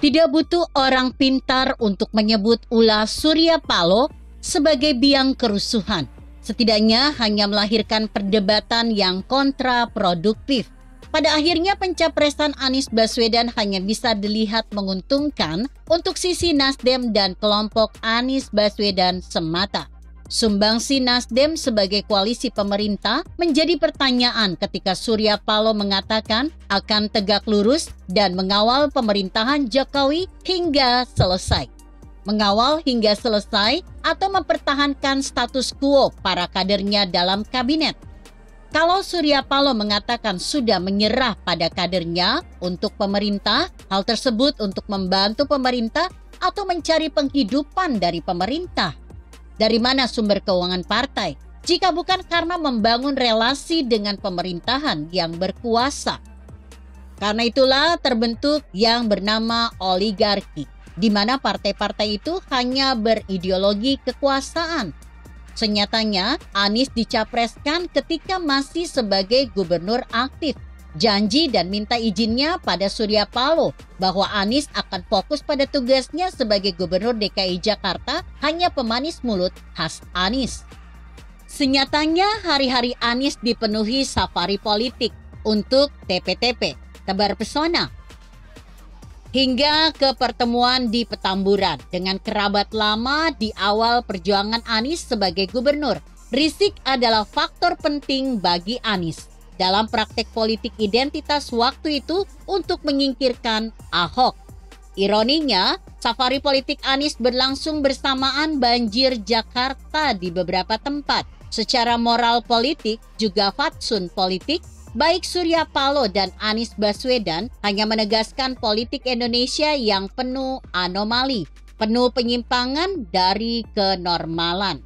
Tidak butuh orang pintar untuk menyebut ulah Surya Paloh sebagai biang kerusuhan. Setidaknya hanya melahirkan perdebatan yang kontraproduktif. Pada akhirnya pencapresan Anies Baswedan hanya bisa dilihat menguntungkan untuk sisi Nasdem dan kelompok Anies Baswedan semata. Sumbangsi Nasdem sebagai koalisi pemerintah menjadi pertanyaan ketika Surya Paloh mengatakan akan tegak lurus dan mengawal pemerintahan Jokowi hingga selesai. Mengawal hingga selesai atau mempertahankan status quo para kadernya dalam kabinet. Kalau Surya Paloh mengatakan sudah menyerah pada kadernya untuk pemerintah, hal tersebut untuk membantu pemerintah atau mencari penghidupan dari pemerintah. Dari mana sumber keuangan partai? Jika bukan karena membangun relasi dengan pemerintahan yang berkuasa. Karena itulah terbentuk yang bernama oligarki, di mana partai-partai itu hanya berideologi kekuasaan. Senyatanya, Anies dicapreskan ketika masih sebagai gubernur aktif. Janji dan minta izinnya pada Surya Paloh bahwa Anies akan fokus pada tugasnya sebagai gubernur DKI Jakarta hanya pemanis mulut khas Anies. Senyatanya hari-hari Anies dipenuhi safari politik untuk TP-TP, tebar pesona. Hingga ke pertemuan di Petamburan dengan kerabat lama di awal perjuangan Anies sebagai gubernur. Rizik adalah faktor penting bagi Anies dalam praktek politik identitas waktu itu untuk menyingkirkan Ahok. Ironinya, safari politik Anies berlangsung bersamaan banjir Jakarta di beberapa tempat. Secara moral politik juga fatsun politik, baik Surya Paloh dan Anies Baswedan hanya menegaskan politik Indonesia yang penuh anomali, penuh penyimpangan dari kenormalan.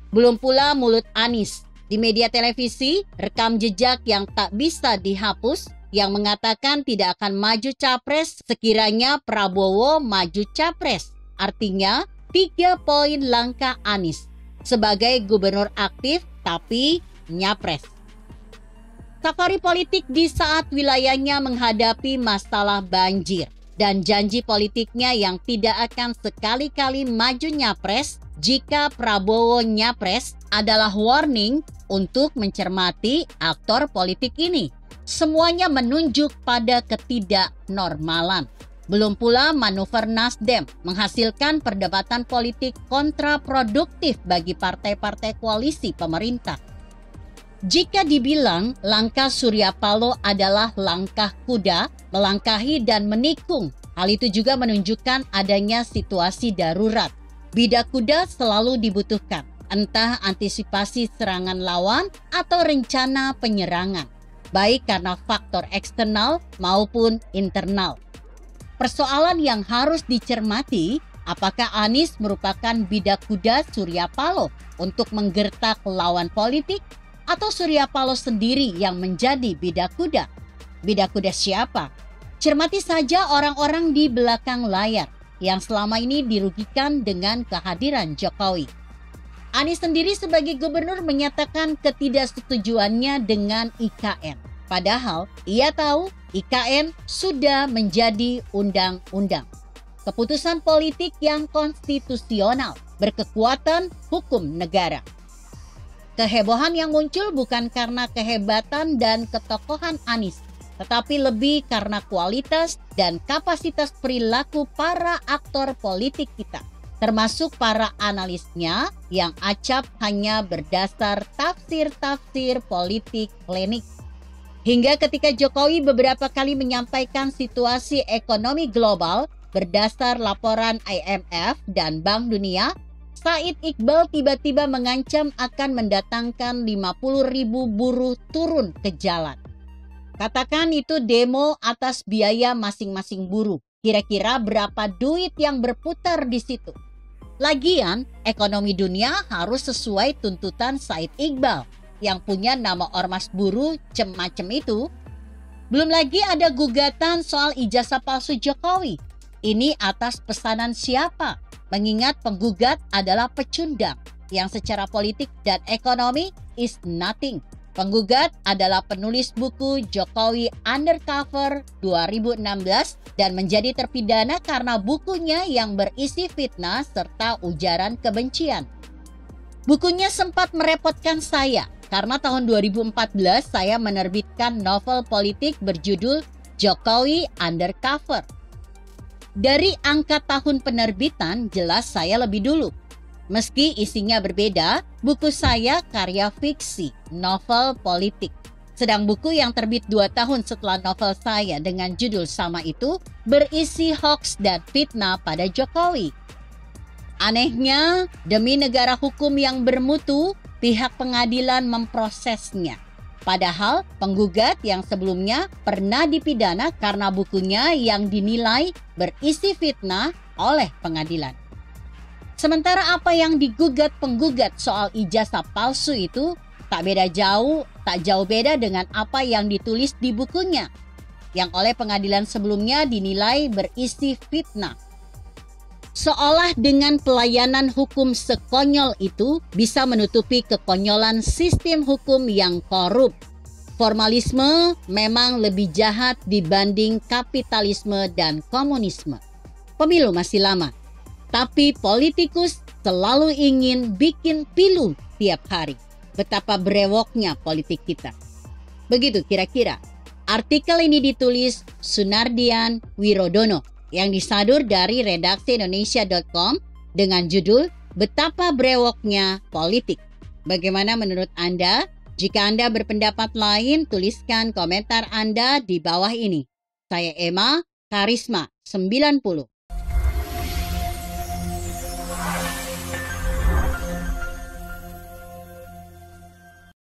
Belum pula mulut Anies. Di media televisi, rekam jejak yang tak bisa dihapus yang mengatakan tidak akan maju capres sekiranya Prabowo maju capres. Artinya, 3 poin langkah Anies sebagai gubernur aktif tapi nyapres. Safari politik di saat wilayahnya menghadapi masalah banjir dan janji politiknya yang tidak akan sekali-kali maju nyapres jika Prabowo nyapres adalah warning untuk mencermati aktor politik ini. Semuanya menunjuk pada ketidaknormalan. Belum pula manuver Nasdem menghasilkan perdebatan politik kontraproduktif bagi partai-partai koalisi pemerintah. Jika dibilang langkah Surya Paloh adalah langkah kuda, melangkahi dan menikung, hal itu juga menunjukkan adanya situasi darurat. Bidak kuda selalu dibutuhkan, entah antisipasi serangan lawan atau rencana penyerangan, baik karena faktor eksternal maupun internal. Persoalan yang harus dicermati, apakah Anies merupakan bidak kuda Surya Paloh untuk menggertak lawan politik, atau Surya Paloh sendiri yang menjadi bidak kuda? Bidak kuda siapa? Cermati saja orang-orang di belakang layar yang selama ini dirugikan dengan kehadiran Jokowi. Anies sendiri sebagai gubernur menyatakan ketidaksetujuannya dengan IKN. Padahal ia tahu IKN sudah menjadi undang-undang. Keputusan politik yang konstitusional berkekuatan hukum negara. Kehebohan yang muncul bukan karena kehebatan dan ketokohan Anies, tetapi lebih karena kualitas dan kapasitas perilaku para aktor politik kita, termasuk para analisnya yang acap hanya berdasar tafsir-tafsir politik klinik. Hingga ketika Jokowi beberapa kali menyampaikan situasi ekonomi global berdasar laporan IMF dan Bank Dunia, Said Iqbal tiba-tiba mengancam akan mendatangkan 50.000 buruh turun ke jalan. Katakan itu demo atas biaya masing-masing buruh. Kira-kira berapa duit yang berputar di situ? Lagian, ekonomi dunia harus sesuai tuntutan Said Iqbal yang punya nama ormas buruh macem itu. Belum lagi ada gugatan soal ijazah palsu Jokowi. Ini atas pesanan siapa? Mengingat penggugat adalah pecundang yang secara politik dan ekonomi is nothing. Penggugat adalah penulis buku Jokowi Undercover 2016 dan menjadi terpidana karena bukunya yang berisi fitnah serta ujaran kebencian. Bukunya sempat merepotkan saya karena tahun 2014 saya menerbitkan novel politik berjudul Jokowi Undercover. Dari angka tahun penerbitan jelas saya lebih dulu. Meski isinya berbeda, buku saya karya fiksi, novel politik. Sedang buku yang terbit 2 tahun setelah novel saya dengan judul sama itu berisi hoaks dan fitnah pada Jokowi. Anehnya, demi negara hukum yang bermutu, pihak pengadilan memprosesnya. Padahal penggugat yang sebelumnya pernah dipidana karena bukunya yang dinilai berisi fitnah oleh pengadilan. Sementara apa yang digugat penggugat soal ijazah palsu itu tak jauh beda dengan apa yang ditulis di bukunya, yang oleh pengadilan sebelumnya dinilai berisi fitnah. Seolah dengan pelayanan hukum sekonyol itu bisa menutupi kekonyolan sistem hukum yang korup. Formalisme memang lebih jahat dibanding kapitalisme dan komunisme. Pemilu masih lama, tapi politikus selalu ingin bikin pilu tiap hari. Betapa brewoknya politik kita. Begitu kira-kira. Artikel ini ditulis Sunardian Wirodono yang disadur dari redaksi Indonesia.com dengan judul Betapa Brewoknya Politik. Bagaimana menurut Anda? Jika Anda berpendapat lain, tuliskan komentar Anda di bawah ini. Saya Emma, Karisma 90.